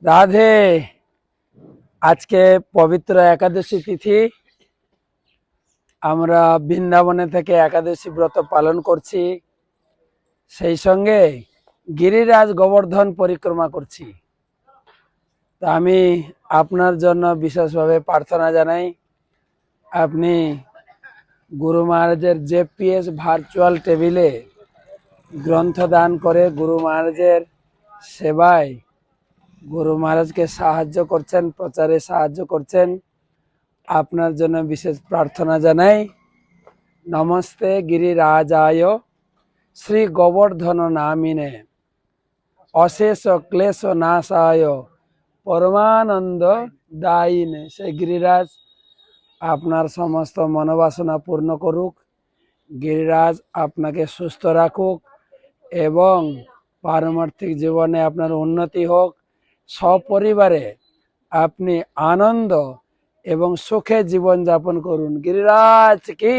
রাধে। আজকে পবিত্র একাদশী তিথি। আমরা বৃন্দাবনে থেকে একাদশী ব্রত পালন করছি, সেই সঙ্গে গিরিরাজ গোবর্ধন পরিক্রমা করছি। তা আমি আপনার জন্য বিশেষভাবে প্রার্থনা জানাই, আপনি গুরু মহারাজের জেপিএস ভার্চুয়াল টেবিলে গ্রন্থ দান করে গুরু মহারাজের সেবায় গুরু মহারাজকে সাহায্য করছেন, প্রচারে সাহায্য করছেন। আপনার জন্য বিশেষ প্রার্থনা জানাই। নমস্তে গিরিরাজায় শ্রী গোবর্ধন নামিনে অশেষ ক্লেশ নাশায় পরমানন্দ দায়িনে। সেই গিরিরাজ আপনার সমস্ত মনোবাসনা পূর্ণ করুক, গিরিরাজ আপনাকে সুস্থ রাখুক এবং পারমার্থিক জীবনে আপনার উন্নতি হোক। সপরিবারে আপনি আনন্দ এবং সুখে জীবন যাপন করুন। গিরিরাজ কি।